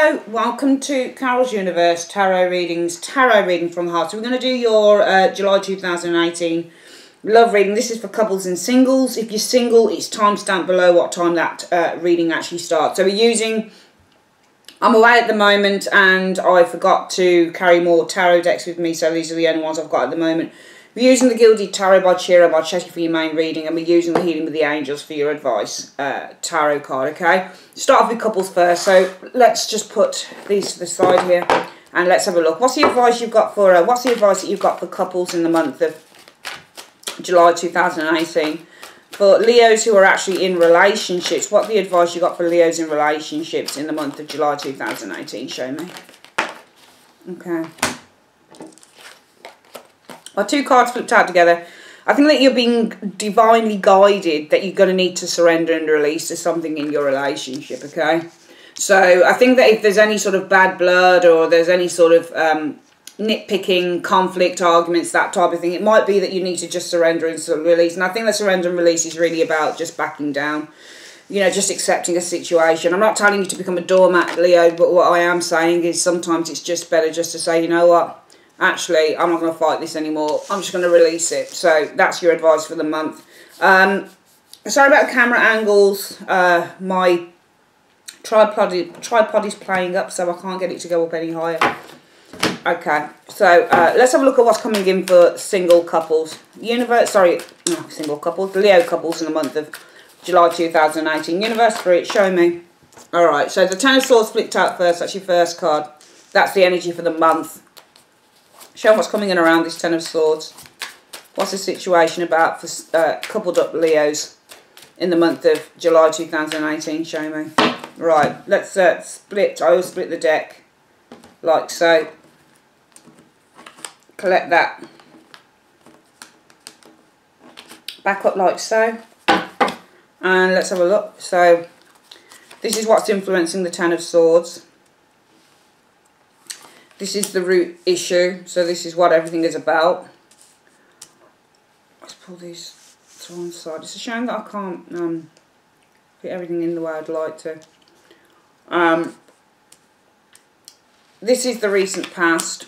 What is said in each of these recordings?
Leo, welcome to Carol's Universe Tarot Readings, Tarot Reading from the Heart. So we're going to do your July 2018 love reading. This is for couples and singles. If you're single, it's timestamped below what time that reading actually starts. So we're using, I'm away at the moment and I forgot to carry more tarot decks with me, so these are the only ones I've got at the moment. We're using the Gilded Tarot by Chira by Chetty for your main reading, and we're using the Healing with the Angels for your advice tarot card, okay? Start off with couples first, so let's just put these to the side here and let's have a look. What's the advice you've got for what's the advice that you've got for couples in the month of July 2018? For Leos who are actually in relationships, what the advice you got for Leos in relationships in the month of July 2018? Show me. Okay. Well, two cards flipped out together. I think that you're being divinely guided that you're going to need to surrender and release to something in your relationship, okay? So I think that if there's any sort of bad blood or there's any sort of nitpicking, conflict, arguments, that type of thing, it might be that you need to just surrender and sort of release. And I think that surrender and release is really about just backing down, you know, just accepting a situation. I'm not telling you to become a doormat, Leo, but what I am saying is sometimes it's just better just to say, you know what? Actually, I'm not going to fight this anymore. I'm just going to release it. So that's your advice for the month. Sorry about the camera angles. My tripod is playing up, so I can't get it to go up any higher. Okay, so let's have a look at what's coming in for single couples. Single couples. Leo couples in the month of July 2018. Universe for it. Show me. All right. So the Ten of Swords flipped out first. That's your first card. That's the energy for the month. Show what's coming in around this Ten of Swords. What's the situation about for coupled up Leos in the month of July 2018? Show me. Right, let's split. I will split the deck like so. Collect that. Back up like so. And let's have a look. So this is what's influencing the Ten of Swords. This is the root issue, so this is what everything is about. Let's pull these to one side. It's a shame that I can't fit everything in the way I'd like to. This is the recent past.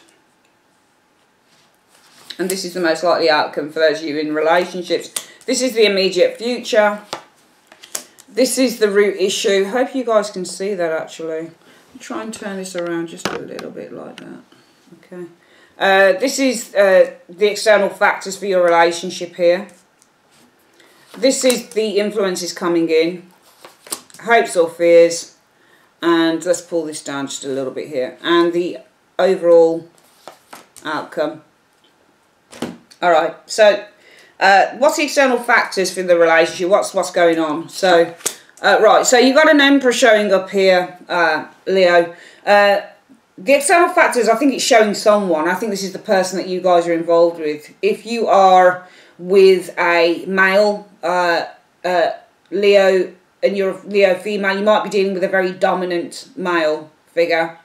And this is the most likely outcome for those of you in relationships. This is the immediate future. This is the root issue. Hope you guys can see that actually. Try and turn this around just a little bit like that. Okay. This is the external factors for your relationship here. This is the influences coming in. Hopes or fears. And let's pull this down just a little bit here. And the overall outcome. Alright. So, what's the external factors for the relationship? What's going on? So, right, so you've got an Emperor showing up here, Leo. The external factors, I think it's showing someone. I think this is the person that you guys are involved with. If you are with a male, Leo, and you're a Leo female, you might be dealing with a very dominant male figure.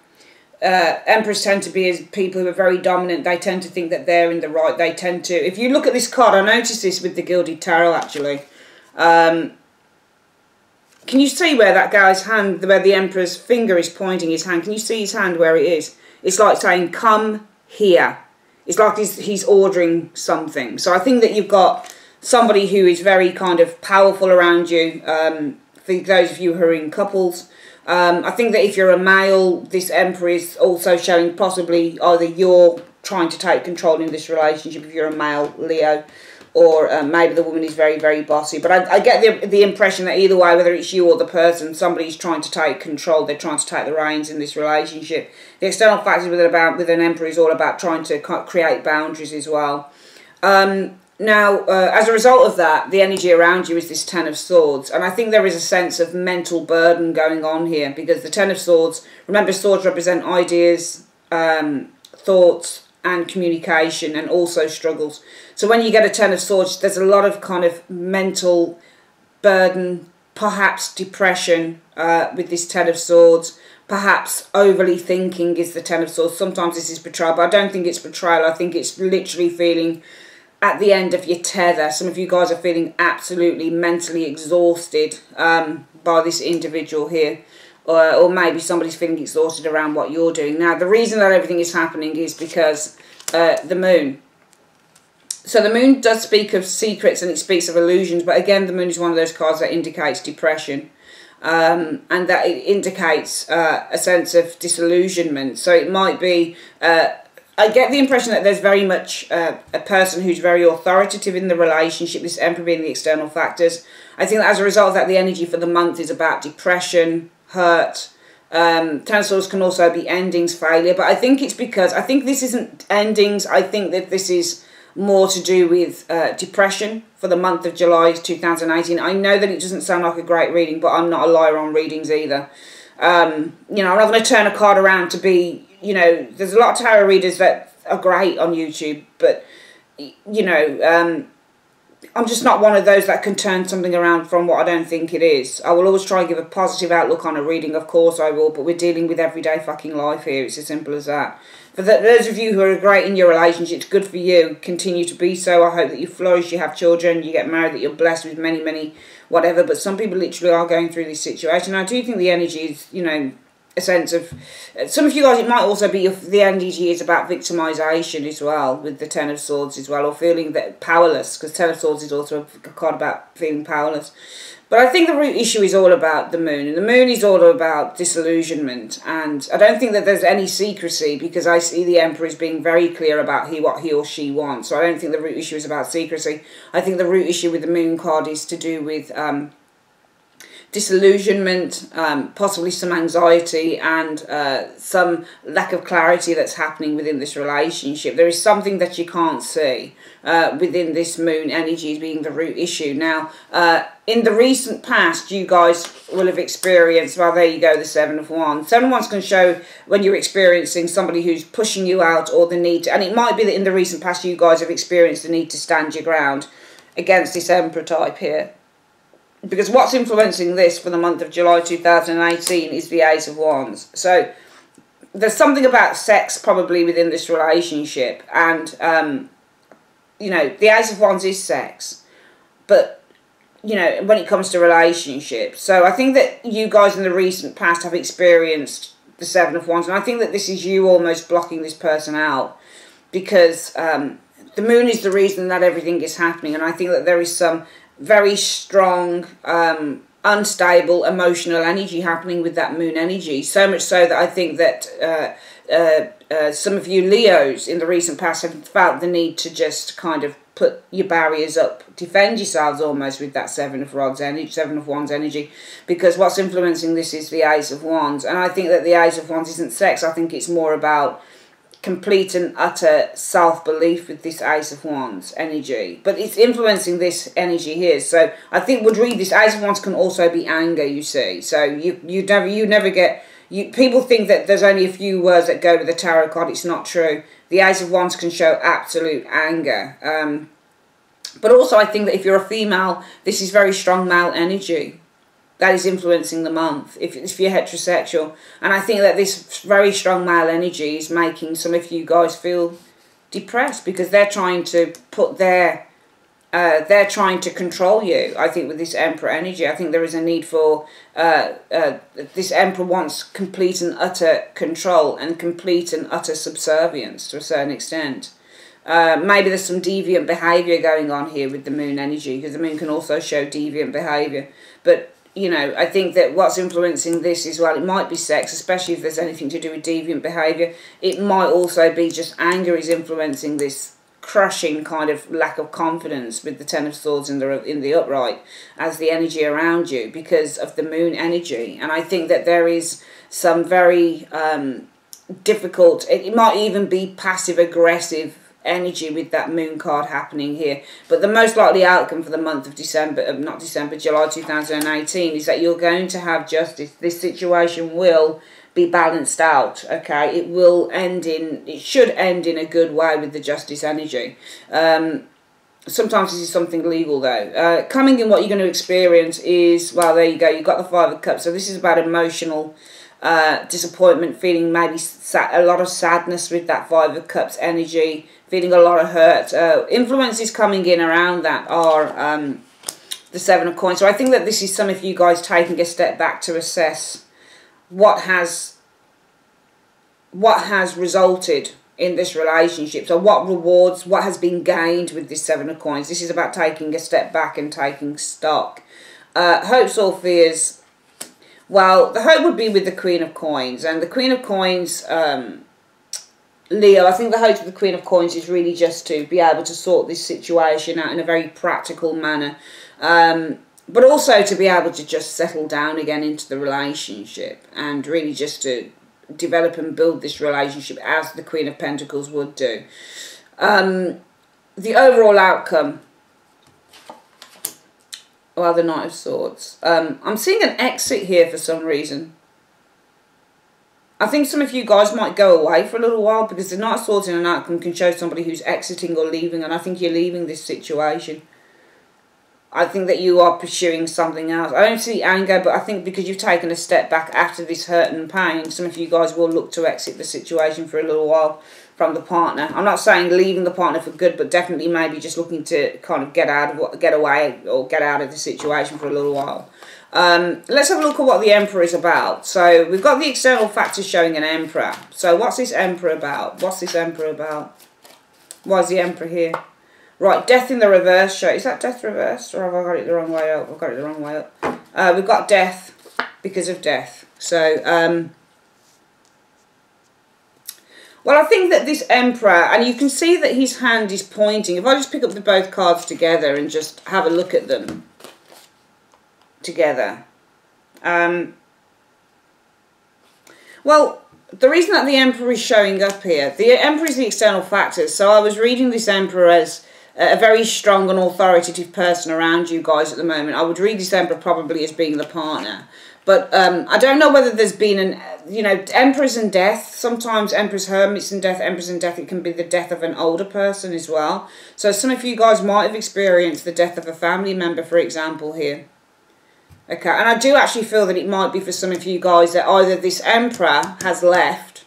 Emperors tend to be as people who are very dominant. They tend to think that they're in the right. They tend to, if you look at this card, I noticed this with the Gilded Tarot actually. Can you see where that guy's hand, where the Emperor's finger is pointing his hand? Can you see his hand where it is? It's like saying, come here. It's like he's ordering something. So I think that you've got somebody who is very kind of powerful around you, for those of you who are in couples. I think that if you're a male, this Emperor is also showing possibly either you're trying to take control in this relationship if you're a male Leo, or maybe the woman is very, very bossy. But I get the impression that either way, whether it's you or the person, somebody's trying to take control. They're trying to take the reins in this relationship. The external factors with an Emperor is all about trying to create boundaries as well. Now, as a result of that, the energy around you is this Ten of Swords. And I think there is a sense of mental burden going on here. Because the Ten of Swords, remember swords represent ideas, thoughts, and communication, and also struggles. So when you get a Ten of Swords, there's a lot of kind of mental burden, perhaps depression with this Ten of Swords. Perhaps overly thinking is the Ten of Swords. Sometimes this is betrayal, but I don't think it's betrayal. I think it's literally feeling at the end of your tether. Some of you guys are feeling absolutely mentally exhausted by this individual here. or maybe somebody's feeling exhausted around what you're doing. Now, the reason that everything is happening is because the moon. So the moon does speak of secrets and it speaks of illusions, but again, the moon is one of those cards that indicates depression, and that it indicates a sense of disillusionment. So it might be, I get the impression that there's very much a person who's very authoritative in the relationship, this Emperor being the external factors. I think that as a result of that, the energy for the month is about depression, hurt. Ten of Swords can also be endings, failure, but I think it's because, I think this isn't endings, I think that this is more to do with depression for the month of July 2018. I know that it doesn't sound like a great reading, but I'm not a liar on readings either. You know, I'm not going to turn a card around to be, you know, there's a lot of tarot readers that are great on YouTube, but, you know, I'm just not one of those that can turn something around from what I don't think it is. I will always try and give a positive outlook on a reading, of course I will, but we're dealing with everyday fucking life here. It's as simple as that. For those of you who are great in your relationships, good for you. Continue to be so. I hope that you flourish, you have children, you get married, that you're blessed with many, many whatever. But some people literally are going through this situation. I do think the energy is, you know, a sense of, some of you guys, it might also be the energy is about victimisation as well, with the Ten of Swords as well, or feeling that powerless, because Ten of Swords is also a card about feeling powerless. But I think the root issue is all about the moon, and the moon is all about disillusionment, and I don't think that there's any secrecy, because I see the Emperor as being very clear about what he or she wants. So I don't think the root issue is about secrecy. I think the root issue with the moon card is to do with disillusionment, possibly some anxiety, and some lack of clarity that's happening within this relationship. There is something that you can't see within this moon energy being the root issue. Now, in the recent past, you guys will have experienced, well, there you go, the Seven of Wands. Seven of Wands can show when you're experiencing somebody who's pushing you out, or the need to, and it might be that in the recent past you guys have experienced the need to stand your ground against this Emperor type here. Because what's influencing this for the month of July 2018 is the Ace of Wands. So there's something about sex probably within this relationship. And, you know, the Ace of Wands is sex. But, you know, when it comes to relationships. So I think that you guys in the recent past have experienced the Seven of Wands. And I think that this is you almost blocking this person out. Because the moon is the reason that everything is happening. And I think that there is some very strong, unstable emotional energy happening with that moon energy. So much so that I think that some of you Leos in the recent past have felt the need to just kind of put your barriers up, defend yourselves almost with that Seven of Wands energy, because what's influencing this is the Ace of Wands. And I think that the Ace of Wands isn't sex. I think it's more about complete and utter self-belief with this Ace of Wands energy. But it's influencing this energy here. So I think would read this Ace of Wands can also be anger, you see. So you never get, people think that there's only a few words that go with the tarot card. It's not true. The Ace of Wands can show absolute anger. But also I think that if you're a female, this is very strong male energy that is influencing the month, if you're heterosexual. And I think that this very strong male energy is making some of you guys feel depressed, because they're trying to put they're trying to control you. I think with this Emperor energy, I think there is a need for, this Emperor wants complete and utter control and complete and utter subservience to a certain extent. Maybe there's some deviant behaviour going on here with the moon energy, because the moon can also show deviant behaviour. But you know, I think that what's influencing this as well, it might be sex, especially if there's anything to do with deviant behaviour. It might also be just anger is influencing this crushing kind of lack of confidence with the Ten of Swords in the upright as the energy around you, because of the moon energy. And I think that there is some very difficult, it might even be passive-aggressive energy with that moon card happening here. But the most likely outcome for the month of July 2018 is that you're going to have justice. This situation will be balanced out, okay? It should end in a good way with the justice energy. Sometimes this is something legal though. Coming in, what you're going to experience is, well, there you go, you've got the Five of Cups. So this is about emotional disappointment, feeling maybe a lot of sadness with that Five of Cups energy, feeling a lot of hurt. Influences coming in around that are the Seven of Coins. So I think that this is some of you guys taking a step back to assess what has resulted in this relationship. So what rewards, what has been gained with this Seven of Coins. This is about taking a step back and taking stock. Hopes or fears. Well, the hope would be with the Queen of Coins. And the Queen of Coins, Leo, I think the hope of the Queen of Coins is really just to be able to sort this situation out in a very practical manner. But also to be able to just settle down again into the relationship. And really just to develop and build this relationship as the Queen of Pentacles would do. The overall outcome, well, the Knight of Swords. I'm seeing an exit here for some reason. I think some of you guys might go away for a little while, because the Knight of Swords in an outcome can show somebody who's exiting or leaving, and I think you're leaving this situation. I think that you are pursuing something else. I don't see anger, but I think because you've taken a step back after this hurt and pain, some of you guys will look to exit the situation for a little while from the partner. I'm not saying leaving the partner for good, but definitely maybe just looking to kind of get away or get out of the situation for a little while. Let's have a look at what the Emperor is about. So we've got the external factors showing an Emperor. So what's this Emperor about? What's this Emperor about? Why is the Emperor here? Right, death in the reverse show. Is that death reversed, or have I got it the wrong way up? I've got it the wrong way up. We've got death because of death. So, well, I think that this Emperor, and you can see that his hand is pointing. If I just pick up the both cards together and just have a look at them together. Well, the reason that the Emperor is showing up here, the Emperor is the external factors. So I was reading this Emperor as a very strong and authoritative person around you guys at the moment. I would read this Emperor probably as being the partner. But I don't know whether there's been an, Emperors and death. Sometimes Emperors, Hermits and death, Emperors and death. It can be the death of an older person as well. So some of you guys might have experienced the death of a family member, for example, here. Okay, and I do actually feel that it might be for some of you guys that either this Emperor has left,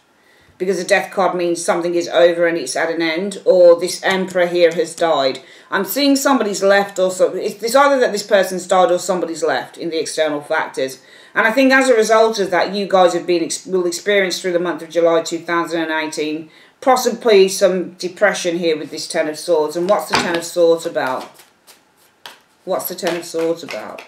because the death card means something is over and it's at an end, or this Emperor here has died. I'm seeing somebody's left also. It's either that this person's died or somebody's left in the external factors. And I think as a result of that, you guys will experience through the month of July 2018 possibly some depression here with this Ten of Swords. And what's the Ten of Swords about? What's the Ten of Swords about?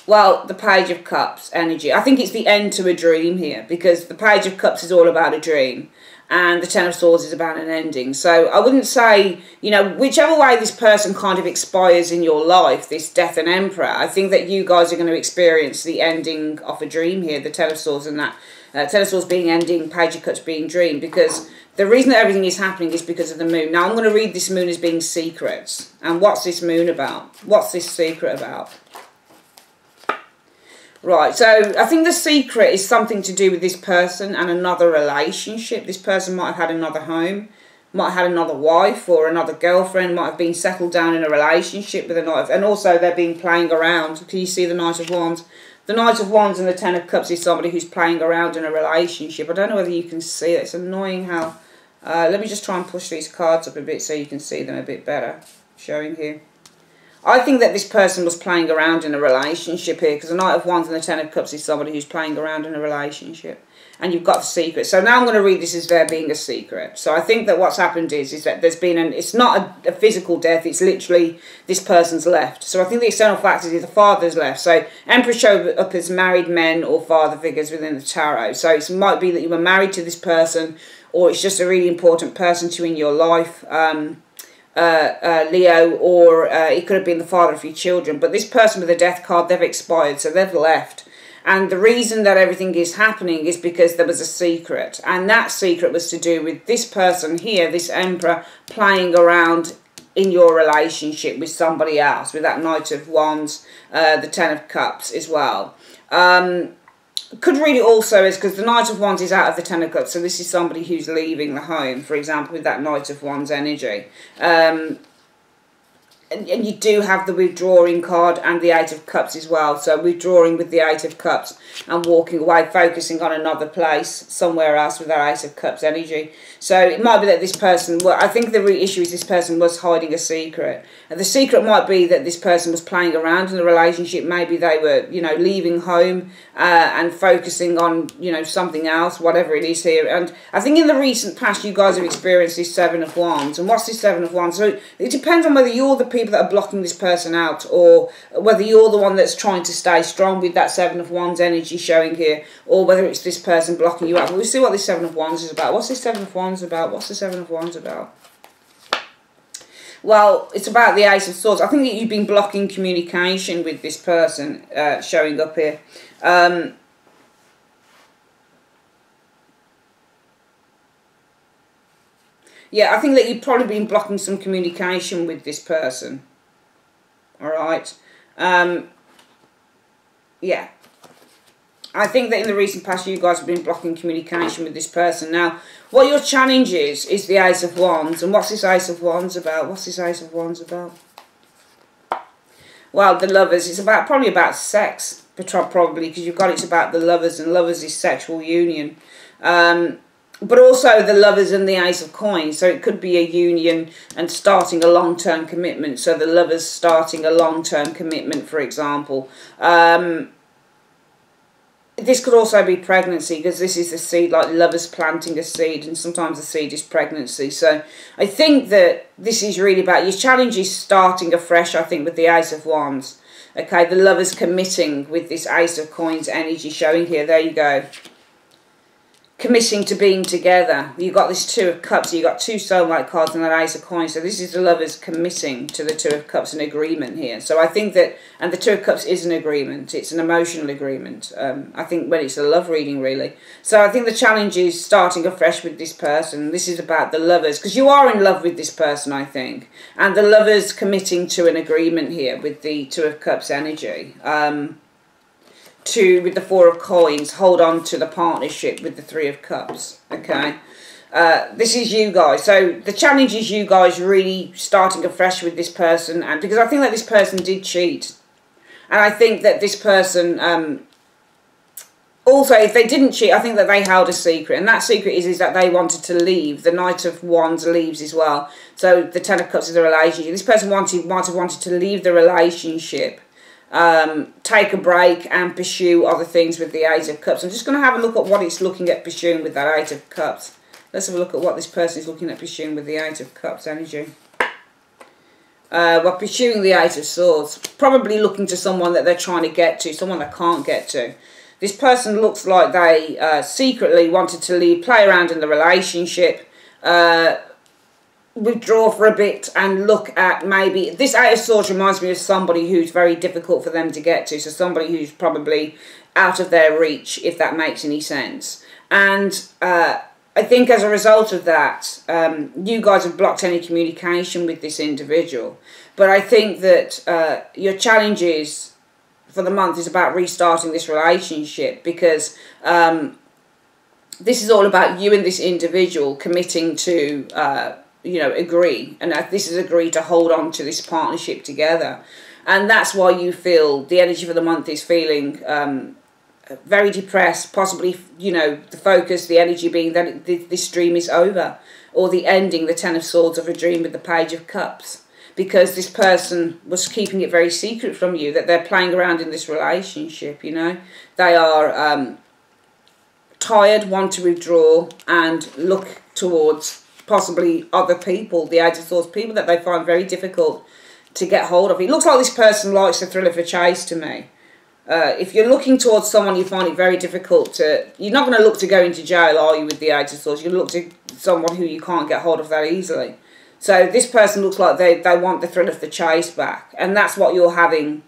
Well, the Page of Cups energy. I think it's the end to a dream here, because the Page of Cups is all about a dream and the Ten of Swords is about an ending. So I wouldn't say, whichever way this person kind of expires in your life, this Death and Emperor, I think that you guys are going to experience the ending of a dream here, the Ten of Swords and that. Ten of Swords being ending, Page of Cups being dream, because the reason that everything is happening is because of the moon. Now I'm going to read this moon as being secrets. And what's this moon about? What's this secret about? Right, so I think the secret is something to do with this person and another relationship. This person might have had another home, might have had another wife or another girlfriend, might have been settled down in a relationship with a Knight, and also they're being playing around. Can you see the Knight of Wands? The Knight of Wands and the Ten of Cups is somebody who's playing around in a relationship. I don't know whether you can see it. It's annoying how... let me just try and push these cards up a bit so you can see them a bit better. Showing here. I think that this person was playing around in a relationship here, because the Knight of Wands and the Ten of Cups is somebody who's playing around in a relationship. And you've got the secret. So now I'm going to read this as there being a secret. So I think that what's happened is that there's been it's not a physical death, it's literally this person's left. So I think the external factors is the father's left. So Emperor showed up as married men or father figures within the tarot. So it might be that you were married to this person, or it's just a really important person to you in your life. Leo, or it could have been the father of your children, but this person with a death card, they've expired, so they've left. And the reason that everything is happening is because there was a secret, and that secret was to do with this person here, this Emperor, playing around in your relationship with somebody else, with that Knight of Wands, the Ten of Cups as well. Could read it also as, because the Knight of Wands is out of the Ten of Cups, so this is somebody who's leaving the home, for example, with that Knight of Wands energy. and you do have the withdrawing card and the Eight of Cups as well. So withdrawing with the Eight of Cups and walking away, focusing on another place, somewhere else with that Eight of Cups energy. So it might be that this person, well, I think the real issue is this person was hiding a secret. And the secret might be that this person was playing around in the relationship. Maybe they were, you know, leaving home and focusing on, you know, something else, whatever it is here. And I think in the recent past, you guys have experienced this Seven of Wands. And what's this Seven of Wands? So it depends on whether you're the people that are blocking this person out, or whether you're the one that's trying to stay strong with that Seven of Wands energy showing here, or whether it's this person blocking you out. But we'll see what this Seven of Wands is about. What's this Seven of Wands about? What's the Seven of Wands about? Well, it's about the Ace of Swords. I think that you've been blocking communication with this person showing up here. Yeah, I think that you've probably been blocking some communication with this person. Alright. Yeah. I think that in the recent past you guys have been blocking communication with this person. Now, what your challenge is the Ace of Wands. And what's this Ace of Wands about? What's this Ace of Wands about? Well, the Lovers. It's about probably about sex, probably, because you've got it's about the Lovers, and Lovers is sexual union. But also the Lovers and the Ace of Coins. So it could be a union and starting a long-term commitment. So the Lovers starting a long-term commitment, for example. This could also be pregnancy, because this is the seed, like Lovers planting a seed, and sometimes the seed is pregnancy. So I think that this is really about, your challenge is starting afresh, I think, with the Ace of Wands. Okay, the Lovers committing with this Ace of Coins energy showing here. There you go. Committing to being together. You've got this Two of Cups. You've got two soulmate cards and that Ace of Coins. So this is the Lovers committing to the Two of Cups, an agreement here. So I think that, and the Two of Cups is an agreement. It's an emotional agreement. I think when it's a love reading, really. So I think the challenge is starting afresh with this person. This is about the Lovers, because you are in love with this person, I think. And the Lovers committing to an agreement here with the Two of Cups energy. With the Four of Coins, hold on to the partnership with the Three of Cups. Okay, this is you guys. So the challenge is you guys really starting afresh with this person, and because I think that this person did cheat, and I think that this person also, if they didn't cheat, I think that they held a secret, and that secret is that they wanted to leave. The Knight of Wands leaves as well. So the Ten of Cups is the relationship. This person might have wanted to leave the relationship. Take a break and pursue other things with the Eight of Cups. I'm just going to have a look at what it's looking at pursuing with that Eight of Cups. Let's have a look at what this person is looking at pursuing with the Eight of Cups energy. Well, pursuing the Eight of Swords. Probably looking to someone that they're trying to get to, someone they can't get to. This person looks like they secretly wanted to leave, play around in the relationship, withdraw for a bit and look at maybe, this Eight of Swords reminds me of somebody who's very difficult for them to get to, so somebody who's probably out of their reach, if that makes any sense. And I think as a result of that, you guys have blocked any communication with this individual. But I think that your challenges for the month is about restarting this relationship, because this is all about you and this individual committing to you know, agree, and this is agree to hold on to this partnership together. And that's why you feel the energy for the month is feeling very depressed, possibly, you know, the focus, the energy being that this dream is over, or the ending, the Ten of Swords of a dream with the Page of Cups, because this person was keeping it very secret from you, that they're playing around in this relationship, you know. They are tired, want to withdraw and look towards possibly other people, the Eight of Swords, people that they find very difficult to get hold of. It looks like this person likes the thrill of a chase to me. If you're looking towards someone you find it very difficult to, you're not going to look to go into jail, are you, with the Eight of Swords? You look to someone who you can't get hold of that easily. So this person looks like they want the thrill of the chase back, and that's what you're having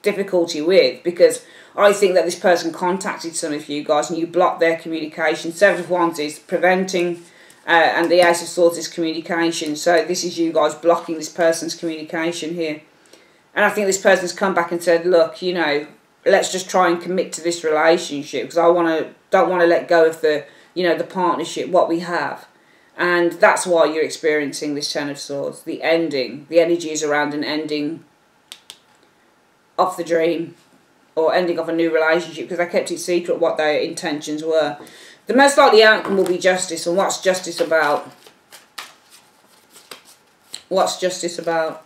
difficulty with, because I think that this person contacted some of you guys and you blocked their communication. Seven of Wands is preventing, and the Ace of Swords is communication. So this is you guys blocking this person's communication here. And I think this person's come back and said, look, you know, let's just try and commit to this relationship, because I don't want to let go of the, you know, the partnership, what we have. And that's why you're experiencing this Ten of Swords, the ending. The energy is around an ending of the dream, or ending of a new relationship, because they kept it secret what their intentions were. The most likely outcome will be justice. And what's justice about? What's justice about?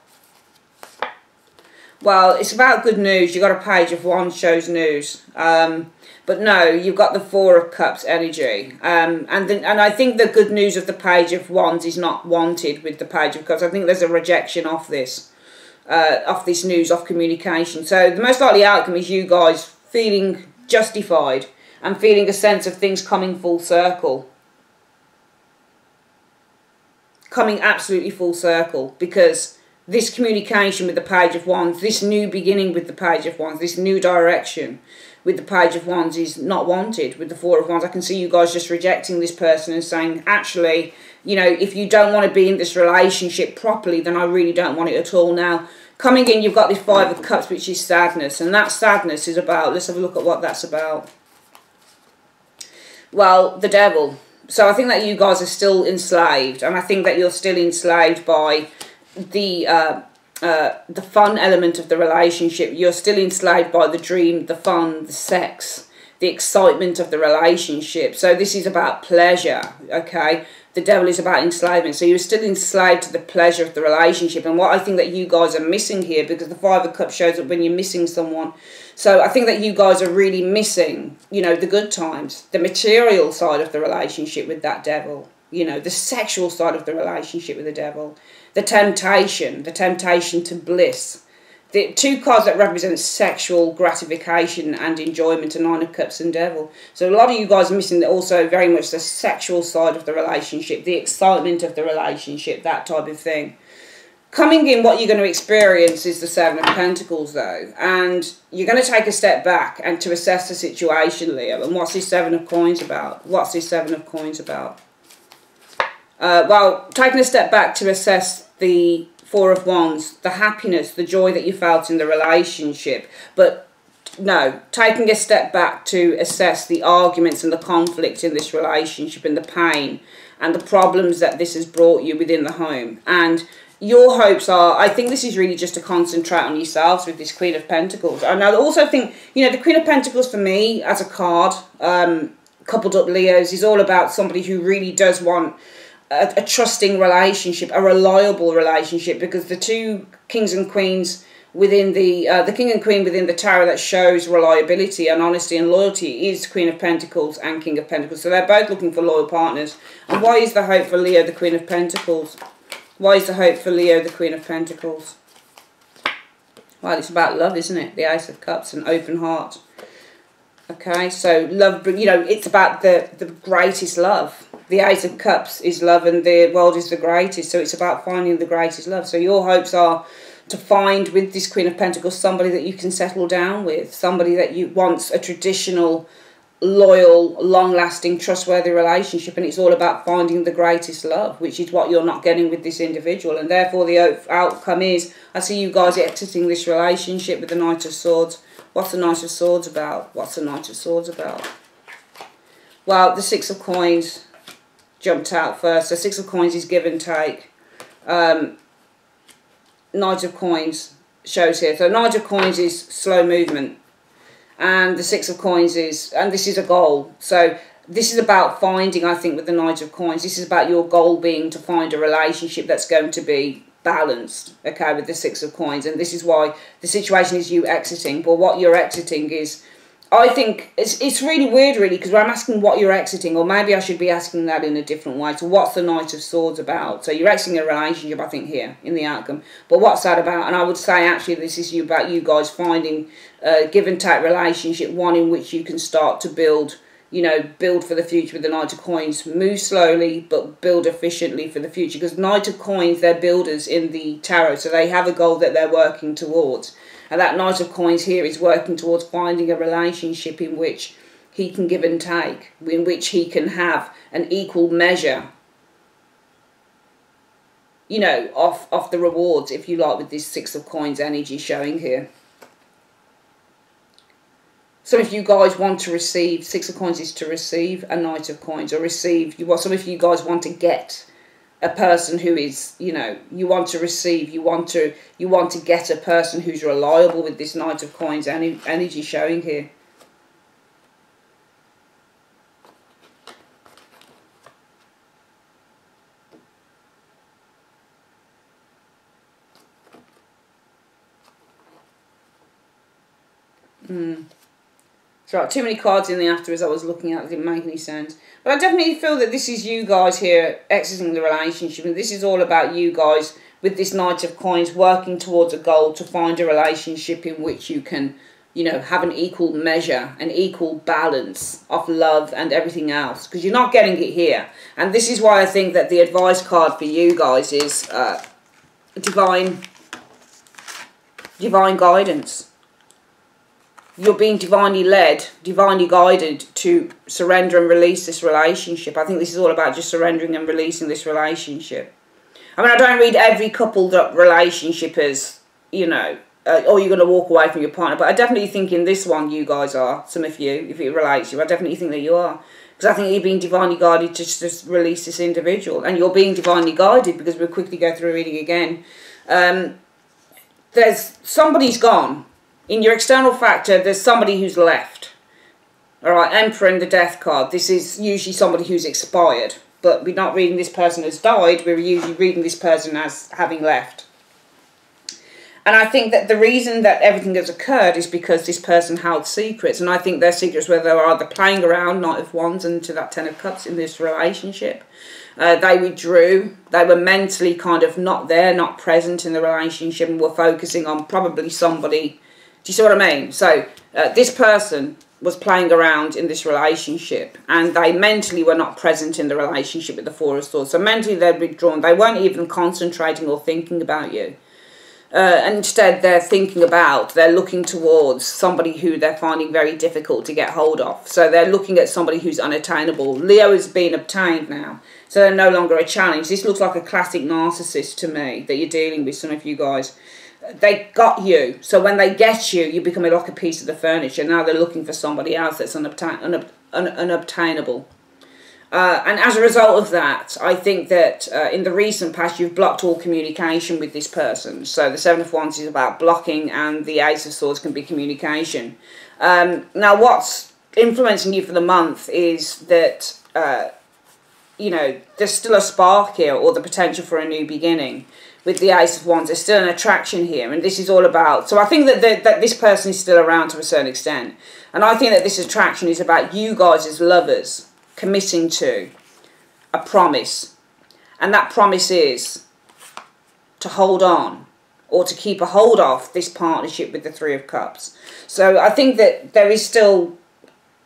Well, it's about good news. You've got a Page of Wands shows news. But no, you've got the Four of Cups energy. And I think the good news of the Page of Wands is not wanted with the Page of Cups. I think there's a rejection of this news, of communication. So the most likely outcome is you guys feeling justified and feeling a sense of things coming full circle. Coming absolutely full circle, because this communication with the Page of Wands, this new beginning with the Page of Wands, this new direction with the Page of Wands is not wanted with the Four of Wands. I can see you guys just rejecting this person and saying, actually, you know, if you don't want to be in this relationship properly, then I really don't want it at all. Now, coming in, you've got this Five of Cups, which is sadness. And that sadness is about, let's have a look at what that's about. Well, the Devil. So I think that you guys are still enslaved. And I think that you're still enslaved by the fun element of the relationship. You're still enslaved by the dream, the fun, the sex, the excitement of the relationship. So this is about pleasure, okay? The Devil is about enslavement. So you're still enslaved to the pleasure of the relationship. And what I think that you guys are missing here, because the Five of Cups shows up when you're missing someone. So I think that you guys are really missing, you know, the good times, the material side of the relationship with that Devil. You know, the sexual side of the relationship with the Devil. The temptation to bliss. The two cards that represent sexual gratification and enjoyment are Nine of Cups and Devil. So a lot of you guys are missing also very much the sexual side of the relationship, the excitement of the relationship, that type of thing. Coming in, what you're going to experience is the Seven of Pentacles, though. And you're going to take a step back and to assess the situation, Leo. And what's this Seven of Coins about? What's this Seven of Coins about? Well, taking a step back to assess the Four of Wands, the happiness, the joy that you felt in the relationship. But no, taking a step back to assess the arguments and the conflict in this relationship and the pain and the problems that this has brought you within the home. And your hopes are, I think this is really just to concentrate on yourselves with this Queen of Pentacles. And I also think, you know, the Queen of Pentacles for me as a card, coupled up Leos, is all about somebody who really does want a trusting relationship, a reliable relationship, because the two kings and queens within the king and queen within the tarot that shows reliability and honesty and loyalty is Queen of Pentacles and King of Pentacles. So they're both looking for loyal partners. And why is the hope for Leo the Queen of Pentacles? Why is the hope for Leo the Queen of Pentacles? Well, it's about love, isn't it? The Ace of Cups, an open heart. Okay, so love, you know, it's about the greatest love. The Ace of Cups is love and the world is the greatest. So it's about finding the greatest love. So your hopes are to find with this Queen of Pentacles somebody that you can settle down with. Somebody that you wants a traditional, loyal, long-lasting, trustworthy relationship. And it's all about finding the greatest love, which is what you're not getting with this individual. And therefore the outcome is, I see you guys exiting this relationship with the Knight of Swords. What's the Knight of Swords about? What's the Knight of Swords about? Well, the Six of Coins jumped out first. So Six of Coins is give and take. Knight of Coins shows here. So Knight of Coins is slow movement. And the Six of Coins is, and this is a goal. So this is about finding, I think, with the Knight of Coins, this is about your goal being to find a relationship that's going to be balanced, okay, with the Six of Coins. And this is why the situation is you exiting. But what you're exiting is, I think, it's really weird, really, because I'm asking what you're exiting, or maybe I should be asking that in a different way. So what's the Knight of Swords about? So you're exiting a relationship, I think, here, in the outcome. But what's that about? And I would say, actually, this is about you guys finding a give and take relationship, one in which you can start to build, you know, build for the future with the Knight of Coins. Move slowly, but build efficiently for the future. Because Knight of Coins, they're builders in the tarot, so they have a goal that they're working towards. And that Knight of Coins here is working towards finding a relationship in which he can give and take, in which he can have an equal measure, you know, of the rewards, if you like, with this Six of Coins energy showing here. some of you guys want to receive, Six of Coins is to receive a Knight of Coins, or receive, some of you guys want to get a person who is, you know, you want to receive, you want to get a person who's reliable with this Knight of Coins energy showing here. So too many cards in the after as I was looking at it, didn't make any sense. But I definitely feel that this is you guys here exiting the relationship, and this is all about you guys with this Knight of Coins working towards a goal to find a relationship in which you can, you know, have an equal measure, an equal balance of love and everything else, because you're not getting it here. And this is why I think that the advice card for you guys is divine guidance. You're being divinely led, divinely guided to surrender and release this relationship. I think this is all about just surrendering and releasing this relationship. I mean, I don't read every coupled up relationship as, you know, or you're going to walk away from your partner. But I definitely think in this one, you guys are, some of you, if it relates to you, I definitely think that you are. Because I think you're being divinely guided to just release this individual. And you're being divinely guided, because we'll quickly go through reading again. Somebody's gone. In your external factor, there's somebody who's left. Alright, Emperor and the Death card. This is usually somebody who's expired. But we're not reading this person as died. We're usually reading this person as having left. And I think that the reason that everything has occurred is because this person held secrets. And I think their secrets were they were either playing around, Knight of Wands, and to that Ten of Cups in this relationship. They withdrew. They were mentally kind of not there, not present in the relationship, and were focusing on probably somebody. Do you see what I mean? So this person was playing around in this relationship, and they mentally were not present in the relationship with the Four of Swords. So mentally they'd withdrawn. They weren't even concentrating or thinking about you. And instead they're looking towards somebody who they're finding very difficult to get hold of. So they're looking at somebody who's unattainable. Leo has been obtained now, so they're no longer a challenge. This looks like a classic narcissist to me that you're dealing with, some of you guys. They got you, so when they get you, you become like a piece of the furniture. Now they're looking for somebody else that's unobtainable. And as a result of that, I think that in the recent past, you've blocked all communication with this person. So the Seven of Wands is about blocking, and the Ace of Swords can be communication. Now, what's influencing you for the month is that, you know, there's still a spark here, or the potential for a new beginning. With the Ace of Wands, there's still an attraction here, and this is all about... So I think that this person is still around to a certain extent. And I think that this attraction is about you guys as lovers committing to a promise. And that promise is to hold on, or to keep a hold of this partnership with the Three of Cups. So I think that there is still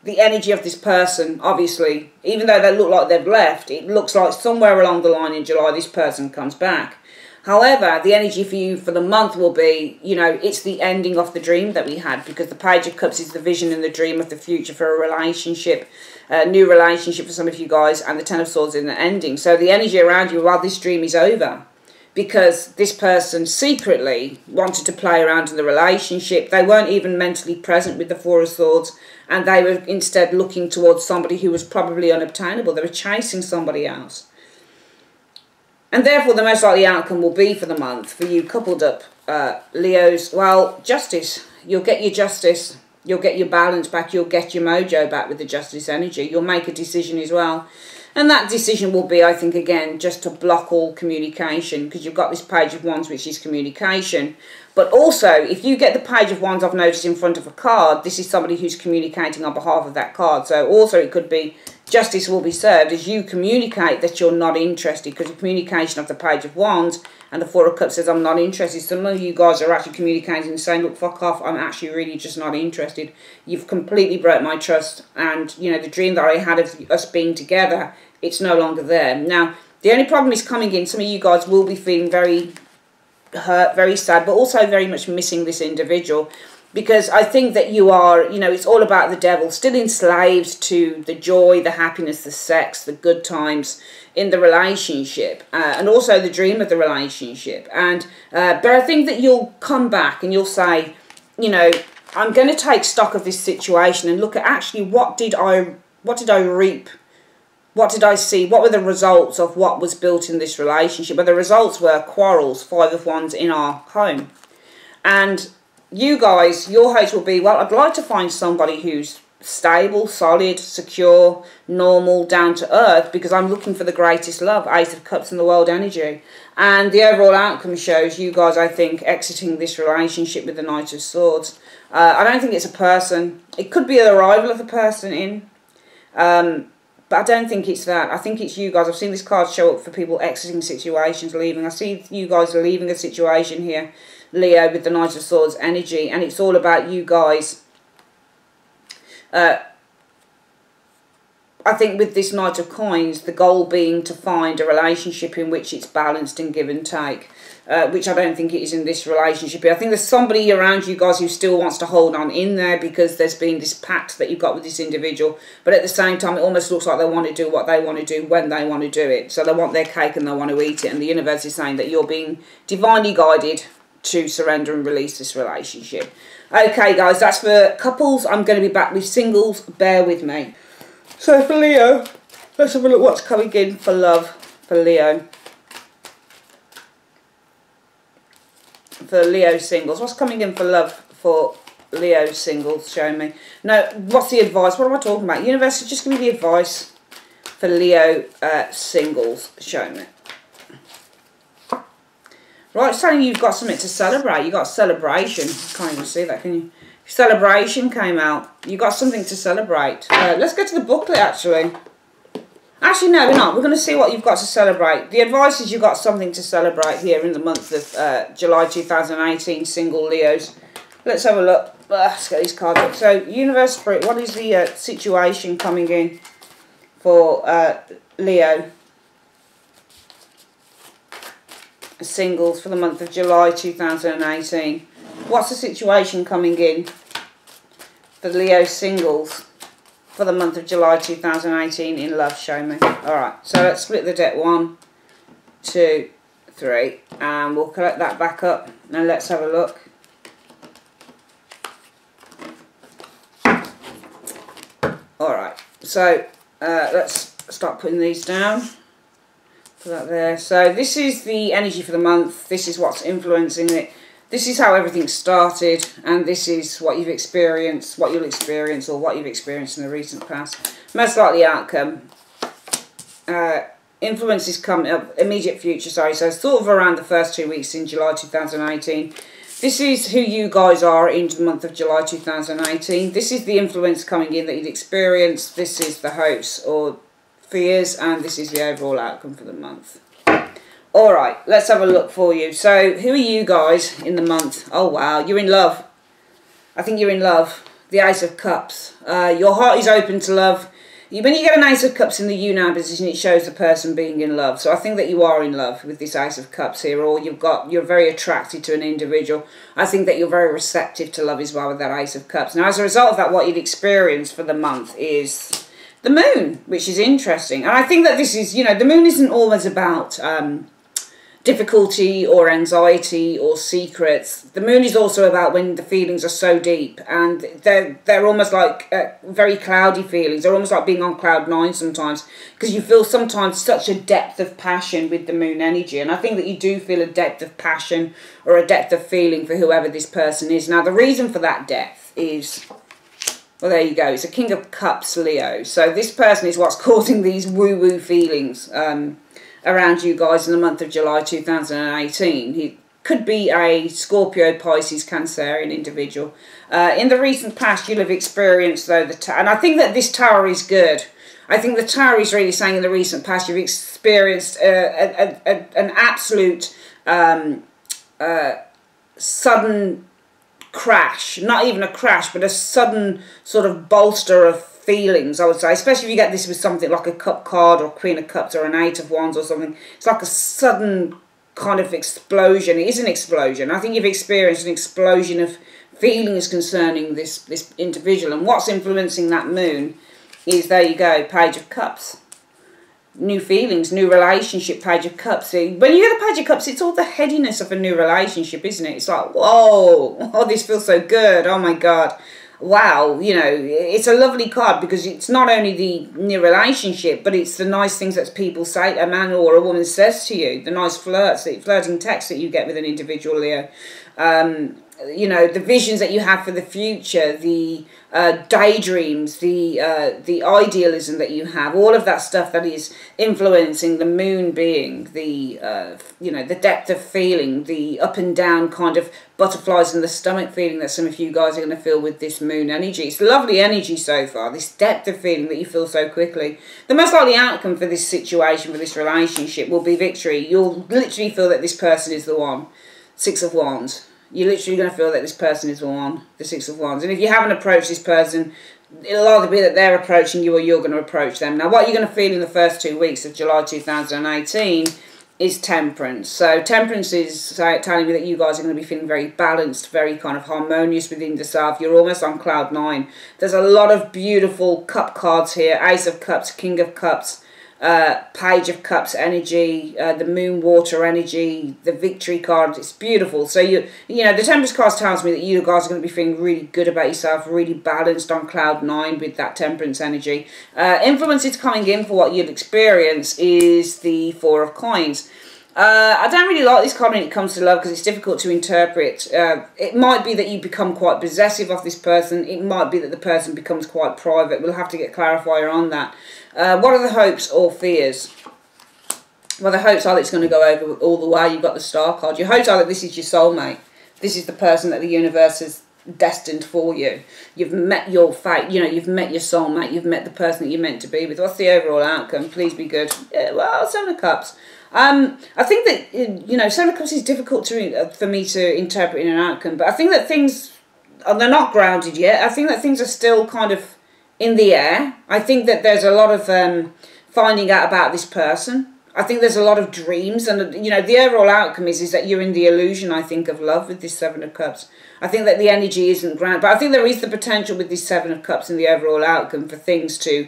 the energy of this person, obviously. Even though they look like they've left, it looks like somewhere along the line in July this person comes back. However, the energy for you for the month will be, you know, it's the ending of the dream that we had, because the Page of Cups is the vision and the dream of the future for a relationship, a new relationship for some of you guys, and the Ten of Swords in the ending. So the energy around you while this dream is over, because this person secretly wanted to play around in the relationship. They weren't even mentally present with the Four of Swords, and they were instead looking towards somebody who was probably unobtainable. They were chasing somebody else. And therefore, the most likely outcome will be for the month, for you coupled up Leos, well, justice. You'll get your justice. You'll get your balance back. You'll get your mojo back with the justice energy. You'll make a decision as well. And that decision will be, I think, again, just to block all communication, because you've got this Page of Wands, which is communication. But also, if you get the Page of Wands, I've noticed, in front of a card, this is somebody who's communicating on behalf of that card. So also it could be justice will be served as you communicate that you're not interested, because the communication of the Page of Wands and the Four of Cups says, I'm not interested. Some of you guys are actually communicating and saying, look, fuck off, I'm actually really just not interested. You've completely broke my trust, and, you know, the dream that I had of us being together, it's no longer there. Now, the only problem is coming in, some of you guys will be feeling very hurt, very sad, but also very much missing this individual. Because I think that you are, you know, it's all about the devil, still enslaved to the joy, the happiness, the sex, the good times in the relationship, and also the dream of the relationship. And but I think that you'll come back and you'll say, you know, I'm going to take stock of this situation and look at actually what did I reap? What did I see? What were the results of what was built in this relationship? Well, the results were quarrels, 5 of Wands in our home. And you guys, your hopes will be, well, I'd like to find somebody who's stable, solid, secure, normal, down to earth, because I'm looking for the greatest love, Ace of Cups and the World energy. And the overall outcome shows you guys, I think, exiting this relationship with the Knight of Swords. I don't think it's a person. It could be the arrival of a person in, but I don't think it's that. I think it's you guys. I've seen this card show up for people exiting situations, leaving. I see you guys are leaving a situation here, Leo, with the Knight of Swords energy, and it's all about you guys. I think with this Knight of Coins, the goal being to find a relationship in which it's balanced and give and take, which I don't think it is in this relationship. I think there's somebody around you guys who still wants to hold on in there because there's been this pact that you've got with this individual, but at the same time it almost looks like they want to do what they want to do when they want to do it. So they want their cake and they want to eat it, and the universe is saying that you're being divinely guided to surrender and release this relationship. Okay guys, that's for couples. I'm going to be back with singles. Bear with me. So for Leo, let's have a look what's coming in for love for Leo. For Leo singles. What's coming in for love for Leo singles? Show me. No, what's the advice? What am I talking about? Universe, just give me the advice for Leo singles. Show me. Right, it's telling you you've got something to celebrate. You've got celebration. Can't even see that, can you? Celebration came out. You've got something to celebrate. Let's go to the booklet, actually. Actually, no, we're not. We're going to see what you've got to celebrate. The advice is you've got something to celebrate here in the month of July 2018, single Leos. Let's have a look. Let's get these cards up. So, Universe Spirit, what is the situation coming in for Leo singles for the month of July 2018? What's the situation coming in for Leo singles for the month of July 2018 in love? Show me. Alright, so let's split the deck. 1, 2, 3. And we'll collect that back up. And let's have a look. Alright, so let's start putting these down. Put that there. So this is the energy for the month. This is what's influencing it. This is how everything started, and this is what you've experienced, what you'll experience, or what you've experienced in the recent past. Most likely outcome. Influences coming up, immediate future, sorry, so sort of around the first 2 weeks in July 2018. This is who you guys are into the month of July 2018. This is the influence coming in that you'd experienced. This is the hopes or fears, and this is the overall outcome for the month. Alright, let's have a look for you. So, who are you guys in the month? Oh wow, you're in love. I think you're in love. The Ace of Cups. Your heart is open to love. When you get an Ace of Cups in the you now position, it shows the person being in love. So I think that you are in love with this Ace of Cups here, or you're very attracted to an individual. I think that you're very receptive to love as well with that Ace of Cups. Now, as a result of that, what you'd experience for the month is the moon, which is interesting. And I think that this is, you know, the moon isn't always about difficulty or anxiety or secrets. The moon is also about when the feelings are so deep, and they're almost like very cloudy feelings. They're almost like being on cloud 9 sometimes, because you feel sometimes such a depth of passion with the moon energy. And I think that you do feel a depth of passion or a depth of feeling for whoever this person is. Now, the reason for that depth is, well, there you go. It's a King of Cups, Leo. So this person is what's causing these woo-woo feelings around you guys in the month of July 2018. He could be a Scorpio, Pisces, Cancerian individual. In the recent past, you'll have experienced, though, and I think that this Tower is good. I think the Tower is really saying in the recent past, you've experienced an absolute sudden crash. Not even a crash, but a sudden sort of bolster of feelings, I would say, especially if you get this with something like a Cup card or Queen of Cups or an Eight of Wands or something. It's like a sudden kind of explosion. It is an explosion. I think you've experienced an explosion of feelings concerning this individual, and what's influencing that moon is, there you go, Page of Cups. new feelings, new relationship, Page of Cups. When you get the Page of Cups, it's all the headiness of a new relationship, isn't it? It's like, whoa, oh, this feels so good. Oh my God. Wow, you know, it's a lovely card because it's not only the new relationship, but it's the nice things that people say, a man or a woman says to you, the nice flirting texts that you get with an individual, Leo. You know, the visions that you have for the future, the daydreams, the idealism that you have, all of that stuff that is influencing the moon being, the, you know, the depth of feeling, the up and down kind of butterflies in the stomach feeling that some of you guys are going to feel with this moon energy. It's lovely energy so far, this depth of feeling that you feel so quickly. The most likely outcome for this situation, for this relationship, will be victory. You'll literally feel that this person is the one. Six of Wands. You're literally going to feel that this person is the one, the Six of Wands. And if you haven't approached this person, it'll either be that they're approaching you or you're going to approach them. Now, what you're going to feel in the first 2 weeks of July 2018 is temperance. So temperance is telling me that you guys are going to be feeling very balanced, very kind of harmonious within yourself. You're almost on cloud 9. There's a lot of beautiful cup cards here. Ace of Cups, King of Cups, Page of Cups energy, the moon water energy, the victory card. It's beautiful. So you know, the temperance card tells me that you guys are going to be feeling really good about yourself, really balanced on cloud 9 with that temperance energy. Influence is coming in for what you'll experience is the Four of Coins. I don't really like this card when it comes to love because it's difficult to interpret. It might be that you become quite possessive of this person. It might be that the person becomes quite private. We'll have to get clarifier on that. What are the hopes or fears? Well, the hopes are that it's going to go over all the way. You've got the Star card. Your hopes are that this is your soulmate. This is the person that the universe has destined for you. You've met your fate. You know, you've met your soulmate. You've met the person that you're meant to be with. What's the overall outcome? Please be good. Yeah, well, Seven of Cups. I think that, you know, Seven of Cups is difficult for me to interpret in an outcome, but I think that things, they're not grounded yet. I think that things are still kind of in the air. I think that there's a lot of finding out about this person. I think there's a lot of dreams, and, you know, the overall outcome is that you're in the illusion, I think, of love with this Seven of Cups. I think that the energy isn't grounded, but I think there is the potential with this Seven of Cups in the overall outcome for things to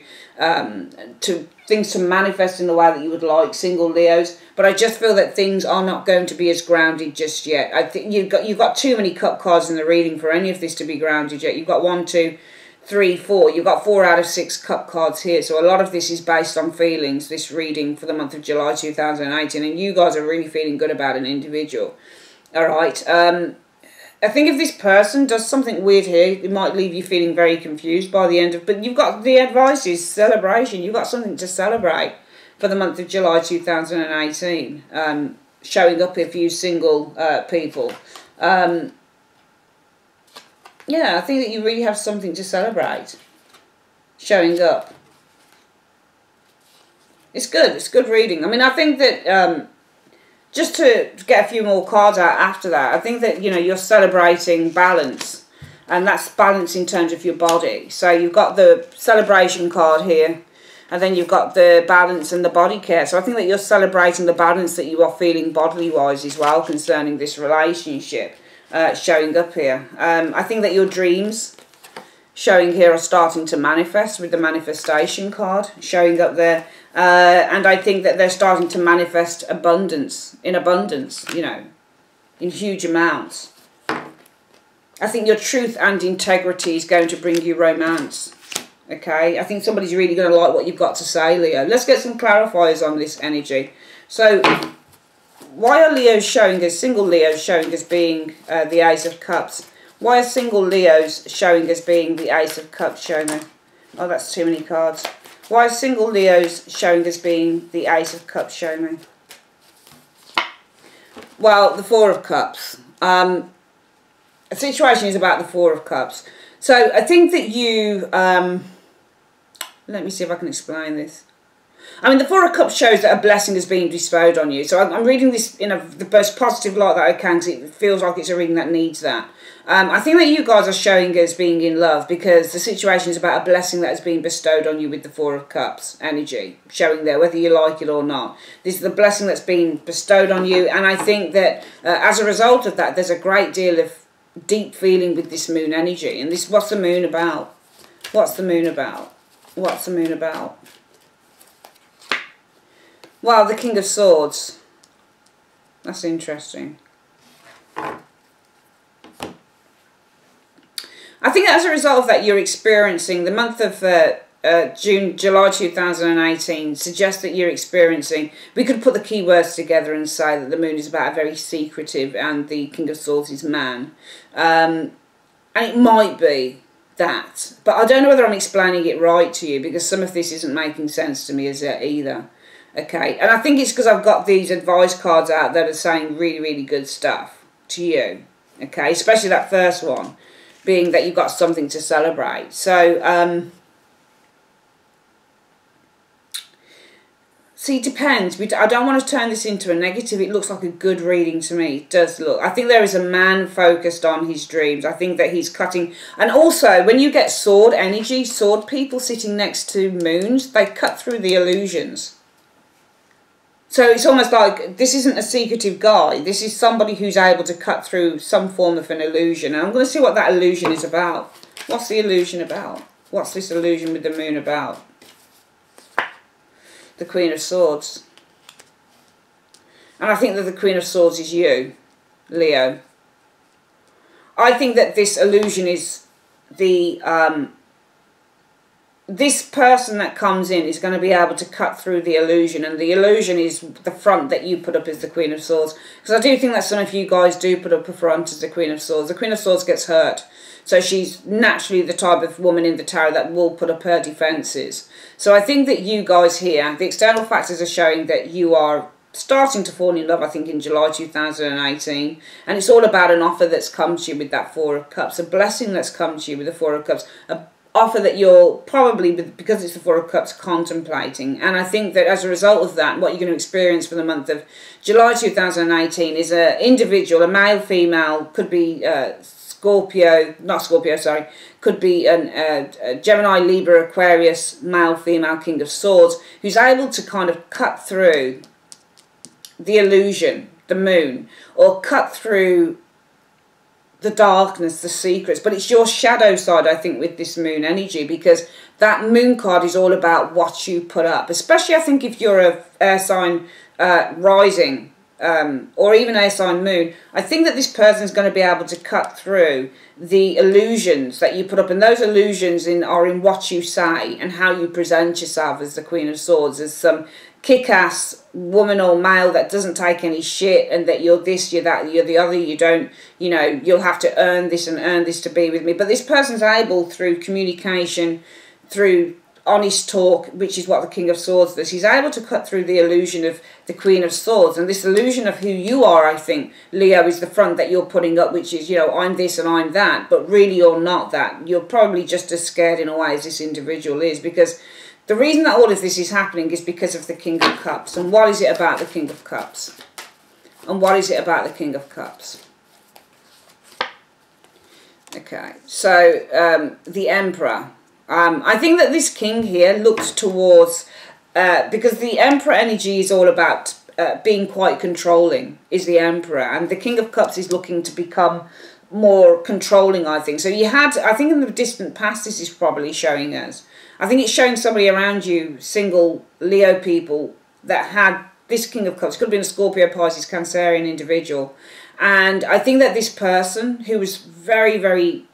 manifest in the way that you would like, single Leos. But I just feel that things are not going to be as grounded just yet. I think you've got too many cup cards in the reading for any of this to be grounded yet. You've got 1, 2, 3, 4. You've got 4 out of 6 cup cards here. So a lot of this is based on feelings, this reading for the month of July 2018. And you guys are really feeling good about an individual. All right. I think if this person does something weird here, it might leave you feeling very confused by the end of... But you've got the advice is celebration. You've got something to celebrate for the month of July 2018. Showing up if you single people. Yeah, I think that you really have something to celebrate. Showing up. It's good. It's good reading. I mean, I think that... just to get a few more cards out after that, I think that, you know, you're celebrating balance. And that's balance in terms of your body. So you've got the celebration card here. And then you've got the balance and the body care. So I think that you're celebrating the balance that you are feeling bodily-wise as well concerning this relationship showing up here. I think that your dreams showing here are starting to manifest with the manifestation card showing up there. And I think that they're starting to manifest abundance, you know, in huge amounts. I think your truth and integrity is going to bring you romance. Okay, I think somebody's really going to like what you've got to say, Leo. Let's get some clarifiers on this energy. So, why are Leos showing us, single Leos showing us being the Ace of Cups? Why are single Leos showing us being the Ace of Cups? Show me. Oh, that's too many cards. Why are single Leos showing us being the Ace of Cups? Show me. Well, the Four of Cups. A situation is about the Four of Cups. So, I think that you... let me see if I can explain this. I mean, the Four of Cups shows that a blessing is being bestowed on you. So I'm reading this in the most positive light that I can because it feels like it's a reading that needs that. I think that you guys are showing us being in love because the situation is about a blessing that has been bestowed on you with the Four of Cups energy showing there, whether you like it or not. This is the blessing that's been bestowed on you. And I think that as a result of that, there's a great deal of deep feeling with this moon energy. And this, what's the moon about? What's the moon about? What's the moon about? Well, the King of Swords. That's interesting. I think as a result of that, you're experiencing the month of July 2018 suggests that you're experiencing, we could put the keywords together and say that the moon is about a very secretive and the King of Swords is man. And it might be that, but I don't know whether I'm explaining it right to you, because some of this isn't making sense to me as yet either. Okay, and I think it's because I've got these advice cards out that are saying really, really good stuff to you. Okay, especially that first one, being that you've got something to celebrate. So, see, it depends. I don't want to turn this into a negative. It looks like a good reading to me. It does look. I think there is a man focused on his dreams. I think that he's cutting. And also, when you get sword energy, sword people sitting next to moons, they cut through the illusions. So it's almost like this isn't a secretive guy. This is somebody who's able to cut through some form of an illusion. And I'm going to see what that illusion is about. What's the illusion about? What's this illusion with the moon about? The Queen of Swords. And I think that the Queen of Swords is you, Leo. I think that this illusion is the... this person that comes in is going to be able to cut through the illusion, and the illusion is the front that you put up as the Queen of Swords. Because I do think that some of you guys do put up a front as the Queen of Swords. The Queen of Swords gets hurt, so she's naturally the type of woman in the tarot that will put up her defences. So I think that you guys here, the external factors are showing that you are starting to fall in love, I think, in July 2018. And it's all about an offer that's come to you with that Four of Cups, a blessing that's come to you with the Four of Cups, a offer that you're probably, because it's the Four of Cups, contemplating. And I think that as a result of that, what you're going to experience for the month of July 2018 is an individual, a male, female, could be Scorpio, not Scorpio, sorry, could be a Gemini, Libra, Aquarius, male, female, King of Swords, who's able to kind of cut through the illusion, the moon, or cut through the darkness, the secrets. But it's your shadow side, I think, with this moon energy, because that moon card is all about what you put up, especially I think if you're a air sign rising or even air sign moon. I think that this person is going to be able to cut through the illusions that you put up, and those illusions are in what you say and how you present yourself as the Queen of Swords, as some kick-ass woman or male that doesn't take any shit, and that you're this, you're that, you're the other, you don't, you know, you'll have to earn this and earn this to be with me. But this person's able, through communication, through honest talk, which is what the King of Swords does, he's able to cut through the illusion of the Queen of Swords. And this illusion of who you are, I think, Leo, is the front that you're putting up, which is, you know, I'm this and I'm that, but really you're not that. You're probably just as scared in a way as this individual is, because the reason that all of this is happening is because of the King of Cups. And what is it about the King of Cups? And what is it about the King of Cups? Okay, so the Emperor. I think that this king here looks towards, because the Emperor energy is all about being quite controlling, is the Emperor. And the King of Cups is looking to become more controlling, I think. So you had, I think in the distant past, this is probably showing us. I think it's showing somebody around you, single Leo people, that had this King of Cups. Could have been a Scorpio, Pisces, Cancerian individual. And I think that this person, who was very, very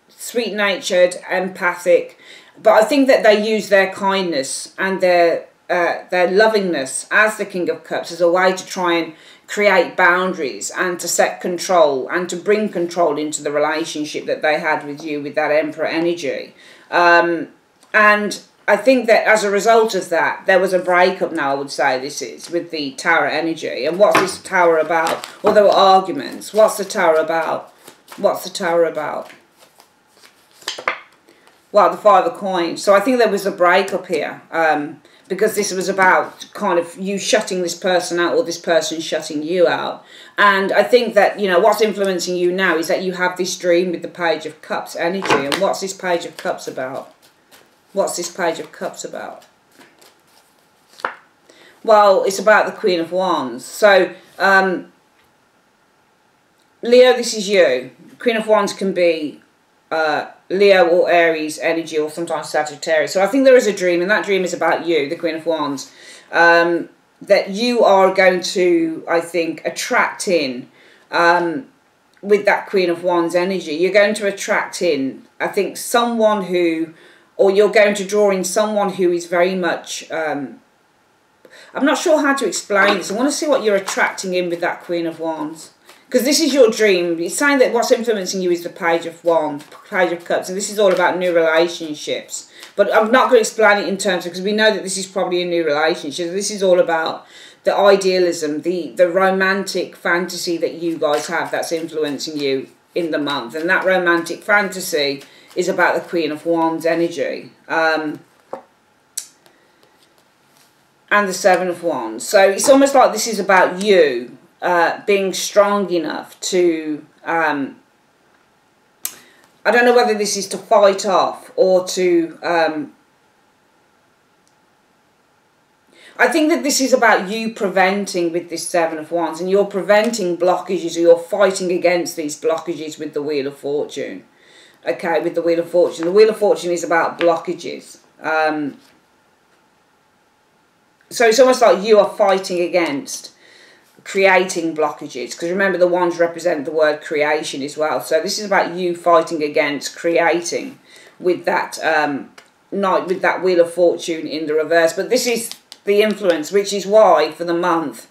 sweet-natured, empathic, but I think that they use their kindness and their lovingness as the King of Cups as a way to try and create boundaries and to set control and to bring control into the relationship that they had with you, with that Emperor energy. And I think that as a result of that, there was a breakup now, I would say this is, with the Tower energy. And what's this Tower about? Well, there were arguments. What's the Tower about? What's the Tower about? Well, the Five of Coins. So I think there was a breakup here, because this was about kind of you shutting this person out, or this person shutting you out. And I think that, you know, what's influencing you now is that you have this dream with the Page of Cups energy. And what's this Page of Cups about? What's this Page of Cups about? Well, it's about the Queen of Wands. So, Leo, this is you. Queen of Wands can be Leo or Aries energy, or sometimes Sagittarius. So I think there is a dream, and that dream is about you, the Queen of Wands. that you are going to, I think, attract in, with that Queen of Wands energy. You're going to attract in, I think, someone who, or you're going to draw in someone who is very much, I'm not sure how to explain this. I want to see what you're attracting in with that Queen of Wands. Because this is your dream. It's saying that what's influencing you is the Page of Wands, Page of Cups. And this is all about new relationships. But I'm not going to explain it in terms of, because we know that this is probably a new relationship. This is all about the idealism, the romantic fantasy that you guys have that's influencing you in the month. And that romantic fantasy is about the Queen of Wands energy. And the Seven of Wands. So it's almost like this is about you being strong enough to, I don't know whether this is to fight off or to, I think that this is about you preventing with this Seven of Wands, and you're preventing blockages, or you're fighting against these blockages with the Wheel of Fortune. Okay, with the Wheel of Fortune. The Wheel of Fortune is about blockages. So it's almost like you are fighting against creating blockages, because remember the wands represent the word creation as well. So this is about you fighting against creating with that knight, with that Wheel of Fortune in the reverse. But this is the influence, which is why for the month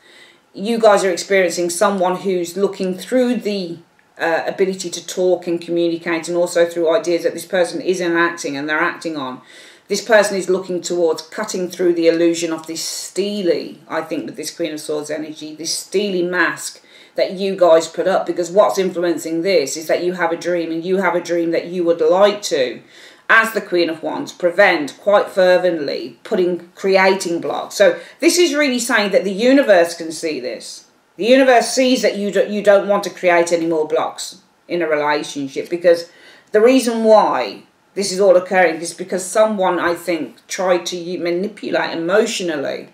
you guys are experiencing someone who's looking through the ability to talk and communicate, and also through ideas that this person is enacting and they're acting on. This person is looking towards cutting through the illusion of this steely, I think, with this Queen of Swords energy, this steely mask that you guys put up. Because what's influencing this is that you have a dream, and you have a dream that you would like to, as the Queen of Wands, prevent quite fervently, creating blocks. So this is really saying that the universe can see this. The universe sees that you don't want to create any more blocks in a relationship, because the reason why this is all occurring is because someone, I think, tried to manipulate emotionally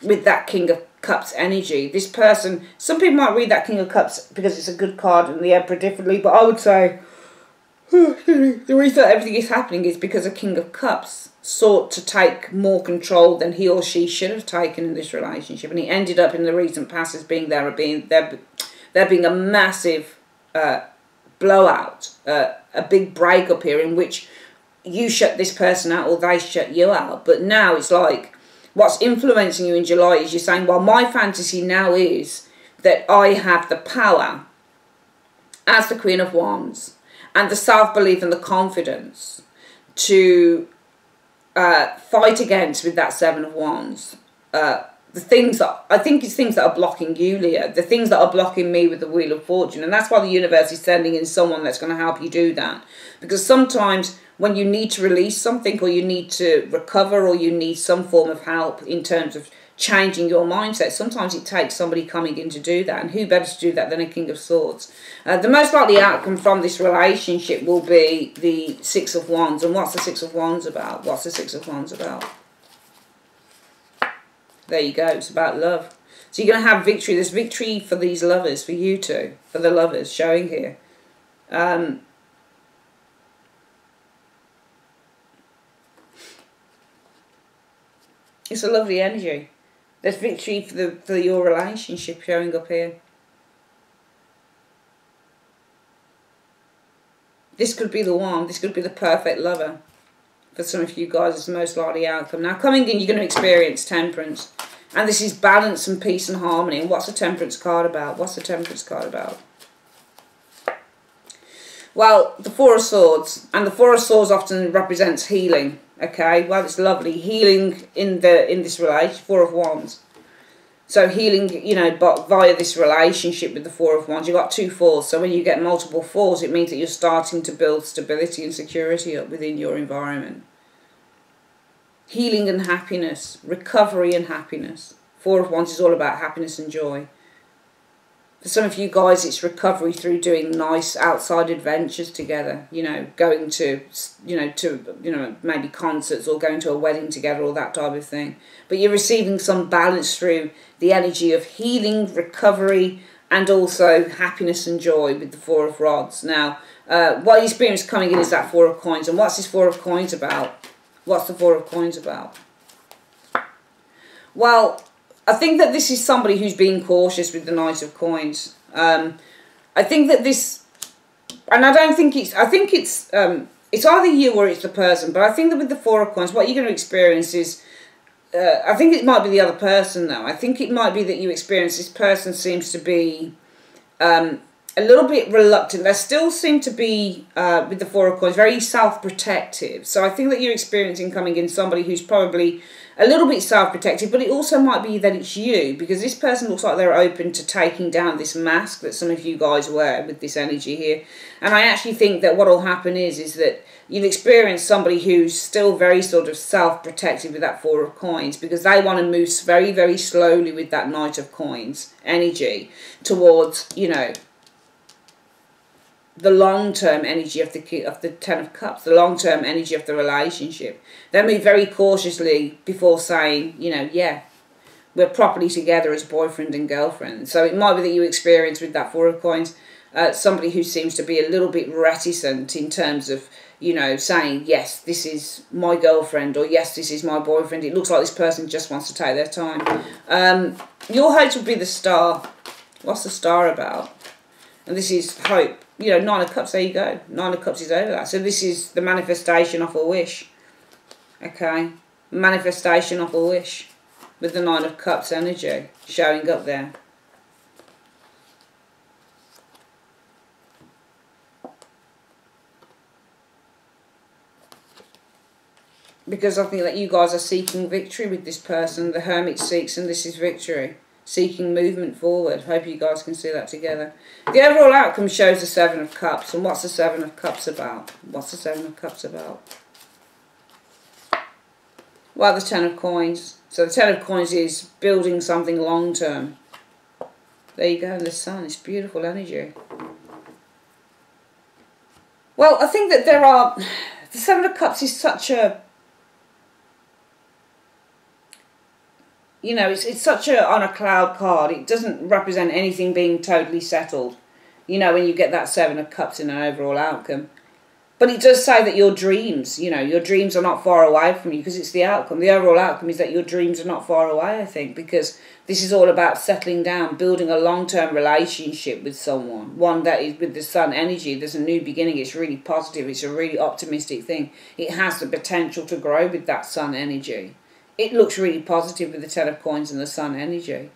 with that King of Cups energy. This person, some people might read that King of Cups because it's a good card and the Emperor differently, but I would say the reason that everything is happening is because a King of Cups sought to take more control than he or she should have taken in this relationship, and he ended up in the recent past as being there being a massive blowout, a big breakup here in which you shut this person out or they shut you out. But now it's like what's influencing you in July is you're saying, well, my fantasy now is that I have the power as the Queen of Wands and the self-belief and the confidence to fight against with that Seven of Wands. The things that, I think it's things that are blocking you, Leo. The things that are blocking me with the Wheel of Fortune. And that's why the universe is sending in someone that's going to help you do that. Because sometimes when you need to release something, or you need to recover, or you need some form of help in terms of changing your mindset, sometimes it takes somebody coming in to do that. And who better to do that than a King of Swords? The most likely outcome from this relationship will be the Six of Wands. And what's the Six of Wands about? What's the Six of Wands about? There you go, it's about love. So you're going to have victory. There's victory for these lovers, for you two, for the lovers showing here. It's a lovely energy. There's victory for your relationship showing up here. This could be the one. This could be the perfect lover. For some of you guys, it's the most likely outcome. Now, coming in, you're going to experience temperance. And this is balance and peace and harmony. And what's the temperance card about? What's the temperance card about? Well, the Four of Swords. And the Four of Swords often represents healing. Okay, well, it's lovely. Healing in this relationship. Four of Wands. So healing, you know, but via this relationship with the Four of Wands. You've got two fours. So when you get multiple fours, it means that you're starting to build stability and security up within your environment. Healing and happiness. Recovery and happiness. Four of Wands is all about happiness and joy. For some of you guys, it's recovery through doing nice outside adventures together. You know, going to, maybe concerts, or going to a wedding together, or that type of thing. But you're receiving some balance through the energy of healing, recovery, and also happiness and joy with the Four of Rods. Now, what you experience coming in is that Four of Coins. And what's this Four of Coins about? What's the Four of Coins about? Well, I think that this is somebody who's being cautious with the Knight of Coins. I think that this, and I don't think it's, I think it's either you or it's the person, but I think that with the Four of Coins, what you're going to experience is, I think it might be the other person though. I think it might be that you experience this person seems to be a little bit reluctant. They still seem to be, with the Four of Coins, very self-protective. So I think that you're experiencing coming in somebody who's probably a little bit self-protective, but it also might be that it's you, because this person looks like they're open to taking down this mask that some of you guys wear with this energy here. And I actually think that what will happen is that you'll experience somebody who's still very sort of self-protective with that Four of Coins, because they want to move very, very slowly with that Knight of Coins energy towards, you know, the long-term energy of the Ten of Cups, the long-term energy of the relationship. They move very cautiously before saying, you know, yeah, we're properly together as boyfriend and girlfriend. So it might be that you experience with that Four of Coins somebody who seems to be a little bit reticent in terms of, you know, saying, yes, this is my girlfriend, or yes, this is my boyfriend. It looks like this person just wants to take their time. Your hope would be the Star. What's the Star about? And this is hope. You know, Nine of Cups, there you go. Nine of Cups is over that. So this is the manifestation of a wish. Okay? Manifestation of a wish. With the Nine of Cups energy showing up there. Because I think that you guys are seeking victory with this person. The Hermit seeks, and this is victory. Seeking movement forward. Hope you guys can see that together. The overall outcome shows the Seven of Cups. And what's the Seven of Cups about? What's the Seven of Cups about? Well, the Ten of Coins. So the Ten of Coins is building something long term. There you go, and the Sun. It's beautiful energy. Well, I think that there are... The Seven of Cups is such a... You know, it's such a on a cloud card. It doesn't represent anything being totally settled. You know, when you get that Seven of Cups in an overall outcome. But it does say that your dreams, you know, your dreams are not far away from you, because it's the outcome. The overall outcome is that your dreams are not far away, I think, because this is all about settling down, building a long-term relationship with someone. One that is with the Sun energy. There's a new beginning. It's really positive. It's a really optimistic thing. It has the potential to grow with that Sun energy. It looks really positive with the Ten of Coins and the Sun energy.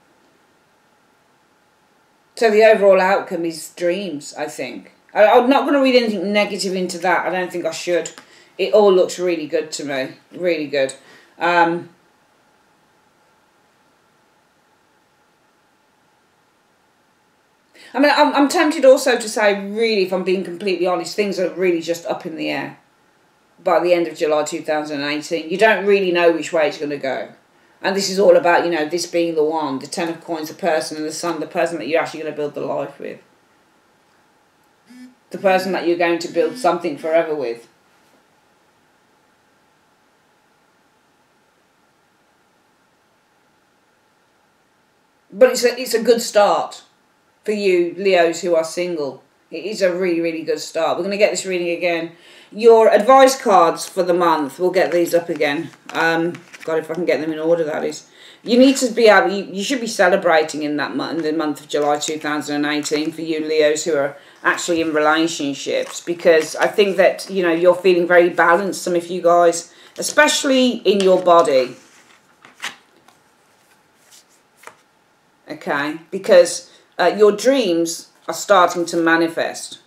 So the overall outcome is dreams, I think. I'm not going to read anything negative into that. I don't think I should. It all looks really good to me. Really good. I mean, I'm tempted also to say, really, if I'm being completely honest, things are really just up in the air. By the end of July 2018. You don't really know which way it's going to go. And this is all about, you know, this being the one, the Ten of Coins, the person, and the Sun, the person that you're actually going to build the life with. The person that you're going to build something forever with. But it's a good start for you, Leos, who are single. It is a really, really good start. We're going to get this reading again. Your advice cards for the month. We'll get these up again. God, if I can get them in order, that is. You need to be able... You should be celebrating in that month, in the month of July 2018 for you, Leos, who are actually in relationships. Because I think that, you know, you're feeling very balanced, some of you guys. Especially in your body. Okay? Because your dreams are starting to manifest.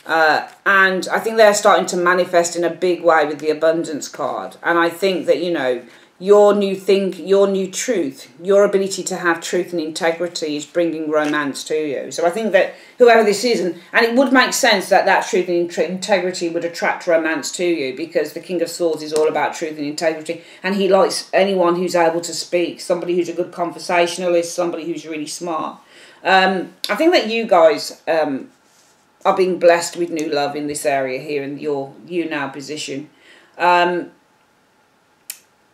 And I think they're starting to manifest in a big way with the abundance card. And I think that, you know, your new truth, your ability to have truth and integrity is bringing romance to you. So I think that whoever this is, and it would make sense that that truth and integrity would attract romance to you, because the King of Swords is all about truth and integrity. And he likes anyone who's able to speak, somebody who's a good conversationalist, somebody who's really smart. I think that you guys... are being blessed with new love in this area here in your you now position. And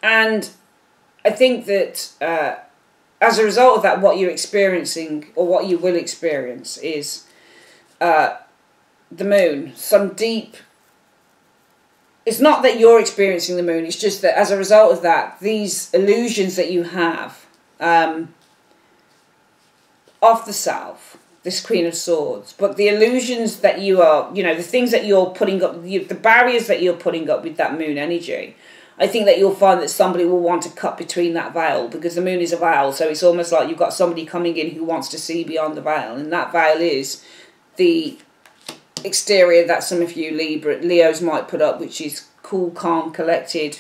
I think that as a result of that, what you're experiencing, or what you will experience, is the moon. Some deep... It's not that you're experiencing the moon, it's just that as a result of that, these illusions that you have of the self, this Queen of Swords, but the illusions that you are, the things that you're putting up, the barriers that you're putting up with that moon energy, I think that you'll find that somebody will want to cut between that veil, because the moon is a veil, so it's almost like you've got somebody coming in who wants to see beyond the veil, and that veil is the exterior that some of you Leos might put up, which is cool, calm, collected,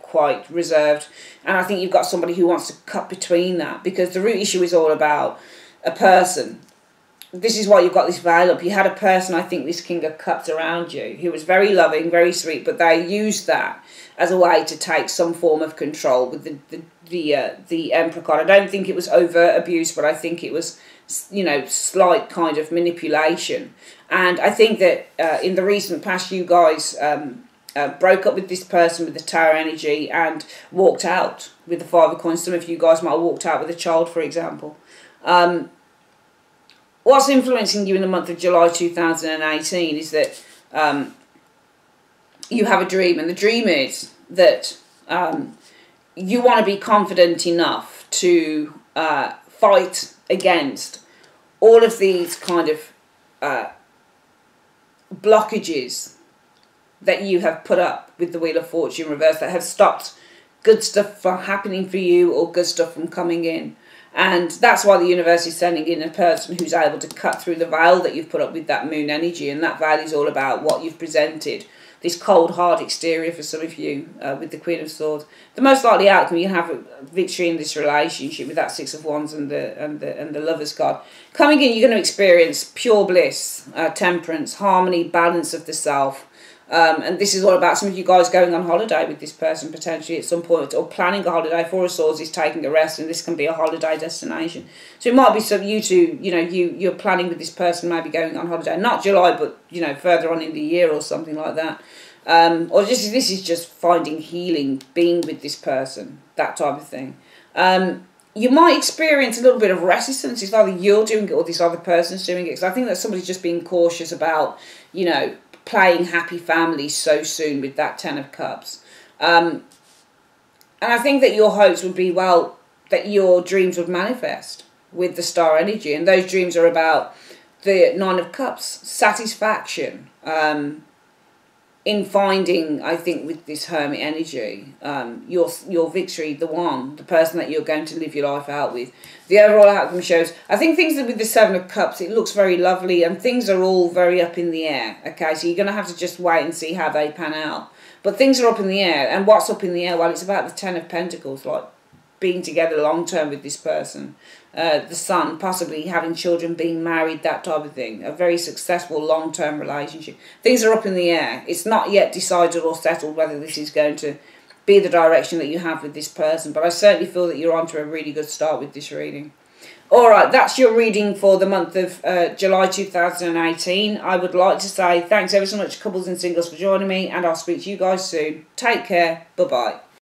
quite reserved. And I think you've got somebody who wants to cut between that, because the root issue is all about a person. This is why you've got this veil up. You had a person, I think, this King of Cups around you, who was very loving, very sweet, but they used that as a way to take some form of control with the Emperor card. I don't think it was overt abuse, but I think it was, slight kind of manipulation. And I think that in the recent past, you guys broke up with this person with the Tower energy and walked out with the Five of Coins. Some of you guys might have walked out with a child, for example. What's influencing you in the month of July 2018 is that you have a dream, and the dream is that you want to be confident enough to fight against all of these kind of blockages that you have put up with the Wheel of Fortune reverse, that have stopped good stuff from happening for you or good stuff from coming in. And that's why the universe is sending in a person who's able to cut through the veil that you've put up with that moon energy. And that veil is all about what you've presented. This cold, hard exterior for some of you with the Queen of Swords. The most likely outcome, you have a victory in this relationship with that Six of Wands and the Lover's card. Coming in, you're going to experience pure bliss, temperance, harmony, balance of the self. And this is all about some of you guys going on holiday with this person potentially at some point, or planning a holiday. Four of Swords is taking a rest, and this can be a holiday destination. So it might be some you two, you're planning with this person, maybe going on holiday, not July, but further on in the year or something like that. Or this is just finding healing, being with this person, that type of thing. You might experience a little bit of resistance if either you're doing it or this other person's doing it, because I think that somebody's just being cautious about, playing happy families so soon with that Ten of Cups. And I think that your hopes would be, that your dreams would manifest with the Star energy. And those dreams are about the Nine of Cups, satisfaction, in finding, I think, with this Hermit energy, your victory, the person that you're going to live your life out with. The overall outcome shows, I think things that with the Seven of Cups, it looks very lovely, and things are all very up in the air, okay? So you're going to have to just wait and see how they pan out. But things are up in the air, and what's up in the air? Well, it's about the Ten of Pentacles, like being together long term with this person. The Sun, possibly having children, being married, that type of thing. A very successful long-term relationship. Things are up in the air. It's not yet decided or settled whether this is going to be the direction that you have with this person. But I certainly feel that you're onto a really good start with this reading. Alright, that's your reading for the month of July 2018. I would like to say thanks ever so much, couples and singles, for joining me. And I'll speak to you guys soon. Take care. Bye-bye.